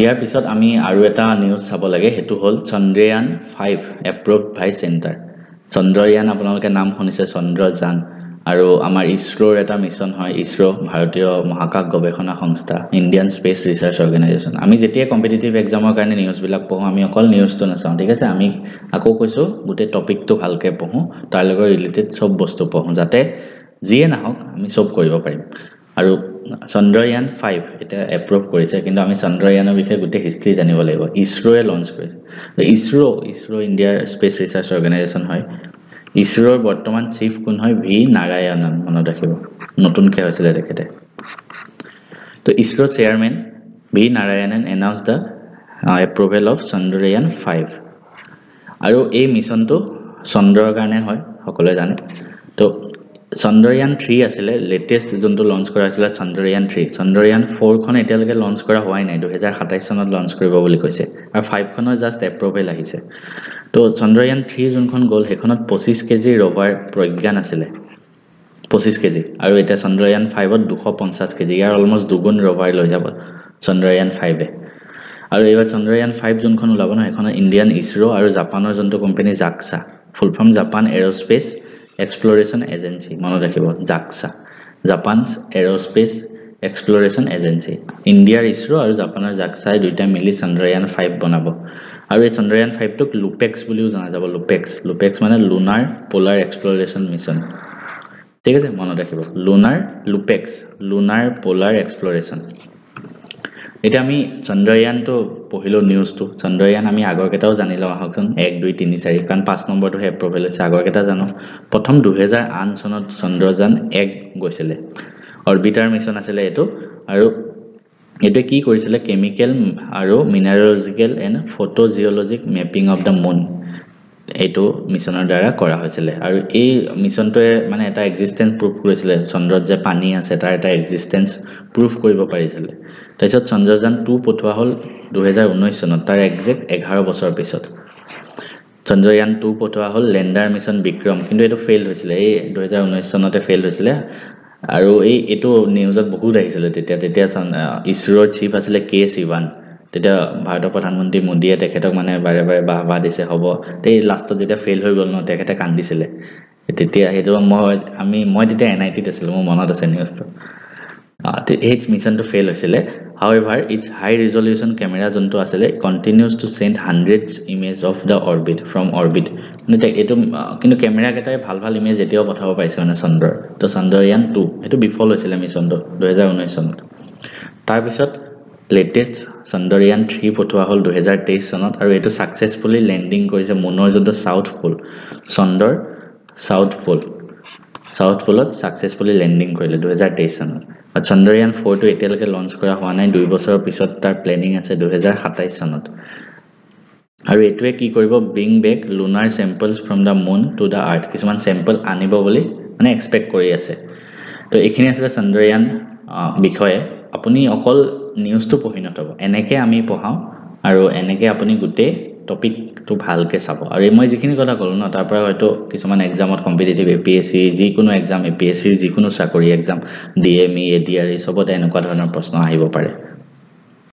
ইয়াৰ পিছত আমি আৰু এটা নিউজ চাব লাগে হেতু হল চন্দ্ৰয়ান 5 এপ্ৰুভড বাই চেণ্টাৰ চন্দ্ৰয়ান আপোনালোকে নাম শুনিছে চন্দ্ৰযান আৰু আমাৰ ইছৰোৰ এটা মিছন হয় ইছৰো ভাৰতীয় মহাকাশ গৱেষণা সংস্থা ইণ্ডিয়ান স্পেচ ৰিচাৰ্চ অৰ্গেনাইজেশ্যন আমি যেতিয়া কম্পিটিটিভ এক্সামৰ কাৰণে নিউজ বিলাক পঢ়ো আমি অকল নিউজটো নাচাওঁ ঠিক আছে আমি আকৌ কৈছো গোটে টপিকটো ভালকে পঢ়ো তাৰ লগত ৰিলেটেড সব বস্তু পঢ়ো যাতে যিয়ে নাহক আমি সব কৰিব পাৰিম আৰু চন্দ্ৰয়ান 5 এটা এপ্ৰুভ কৰিছে কিন্তু আমি চন্দ্ৰয়ানৰ বিষয়ে গোটে হিষ্ট্ৰী জানিব লাগিব ইছৰোৱে লঞ্চ কৰিছে ইছৰো ইণ্ডিয়াৰ স্পেচ ৰিচাৰ্চ অৰ্গেনাইজেশ্যন হয় ইছৰোৰ বৰ্তমান চিফ কোন হয় ভি নাৰায়ণন মনত ৰাখিব নতুনকৈ হৈছিলে তেখেতে তো ISRO chairman V Narayanan announce the approval of Chandrayaan 5 আৰু এই মিছনটো চন্দ্ৰৰ কাৰণে হয় সকলোৱে জানে তো চন্দ্ৰয়ান 3 আছিলে লেটেষ্ট যোনটো লঞ্চ কৰা হৈছিল চন্দ্ৰয়ান 3 চন্দ্ৰয়ান 4 খন এতিয়ালৈকে লঞ্চ কৰা হোৱাই নাই 2027 চনত লঞ্চ কৰিব বুলি কৈছে আৰু 5 খনৰ জাস্ট এপ্ৰুভেল আহিছে তো চন্দ্ৰয়ান 3 যোনখন গল হেখনত 25 কেজি ৰভাৰ প্ৰজ্ঞান আছিলে 25 কেজি আৰু এটা চন্দ্ৰয়ান 5ত 250 কেজি ইয়াৰ অলমোস্ট দুগুণ ৰভাৰ লৈ যাব চন্দ্ৰয়ান 5 আৰু এইবাৰ চন্দ্ৰয়ান 5 যোনখন ওলাব ন এখন ইণ্ডিয়ান ইছৰো আৰু জাপানৰ যোনটো company JAXA full form Japan aerospace exploration agency মনত ৰাখিব JAXA Japan's aerospace exploration agency ইণ্ডিয়াৰ ইছৰো আৰু জাপানৰ জাক্সাই দুইটা মিলি চন্দ্ৰয়ান 5 বনাব আৰু এই চন্দ্ৰয়ান 5 টোক লুপেক্স বুলিও জনা যাব লুপেক্স মানে লুনাৰ পোলাৰ এক্সপ্লোৰেশ্যন মিছন ঠিক আছে মনত ৰাখিব লুনাৰ পোলাৰ এক্সপ্লোৰেশ্যন এটা আমি চন্দ্ৰয়ানটো পঢ়িলো নিউজটো চন্দ্ৰয়ান আমি আগৰ কেটাও জানিলো আহকচোন 1 2 3 4 কাৰণ 5 নম্বৰটো হে এপ্ৰুভেল হৈছে আগৰ কেটা জানো প্ৰথম 2008 চনত চন্দ্ৰযান 1 গৈছিলে অৰবিটাৰ মিছন আছিলে এটো আৰু এটো কি কৰিছিলে কেমিক্যাল আৰু mineralogical and photogeologic mapping of the moon এটো মিছনৰ দ্বাৰা কৰা হৈছিল আৰু এই মিছনটোৱে মানে এটা এক্সিস্টেন্স প্ৰুফ কৰিছিলে চন্দ্ৰত যে পানী আছে তাৰ এটা এক্সিস্টেন্স প্ৰুফ কৰিব পাৰিছিল তাৰপিছত চন্দ্ৰযান 2 পঠোৱা হল 2019 চনত তাৰ এক্সাক্ট 11 বছৰ পিছত চন্দ্ৰযান 2 পঠোৱা হল লেন্ডাৰ মিছন বিক্ৰম কিন্তু এটো ফেইল হৈছিল এই 2019 চনতে ফেইল হৈছিল আৰু এটো নিউজত বহুত আহিছিল তেতিয়া ইছৰোৰ চিফ আছিল কে শিৱান তেতিয়া ভাৰতৰ প্ৰধানমন্ত্ৰী মোদীয়ে তেখেতক মানে বাৰে বাহবা দিছে হ'ব তেই লাষ্টত যেতিয়া ফেইল হৈ গল ন তেখেতে কান্দিছিলে তেতিয়া হেতু মই তেতিয়া এনআইটিত আছিল মোৰ মনত আছে নিউজটো এই মিছনটো ফেইল হৈছিল however its high resolution camera যোনটো আছিল continues to send hundreds image of the orbit from orbit মানে এটো কিন্তু ক্যামেৰা কেটাই ভাল ইমেজ এতিয়াও পঠাব পাইছে মানে চন্দ্ৰৰ তো চন্দ্ৰয়ান 2 এটো বিফল হৈছিল মিছনটো 2019 চনত তাৰ পিছত লেটেষ্ট চন্দ্ৰয়ান 3 পঠোৱা হল 2023 চনত আৰু এটো সাকসেসফুলি ল্যান্ডিং কৰিছে মুনৰ যোনটো সাউথ পোল চন্দ্ৰৰ সাউথ পোলত সাকসেসফুলি ল্যান্ডিং কৰিলে 2023 চনত আৰু চন্দ্ৰয়ান 4 টো এতিয়ালৈকে লঞ্চ কৰা হোৱা নাই 2 বছৰৰ পিছত তাৰ প্লেনিং আছে 2027 চনত আৰু এটোৱে কি কৰিব bring back lunar samples from the moon to the earth কিছুমান স্যাম্পল আনিব বুলি মানে এক্সপেক্ট কৰি আছে তো এইখিনি আছে চন্দ্ৰয়ান বিষয়ে আপুনি অকল নিউজটো পঢ়ি নথব এনেকে আমি পঢ়াও আৰু এনেকে আপুনি গুটে টপিকটো ভালকে চাব আৰু মই যিখিনি কথা কলো ন তাৰ পৰা হয়তো কিছুমান এক্সামত কম্পিটিটিভ এপিএসসি যিকোনো এক্সাম এপিএসসি যিকোনো চাকৰি এক্সাম ডিএমই এডিআৰই সবতে এনেকুৱা ধৰণৰ প্ৰশ্ন আহিব পাৰে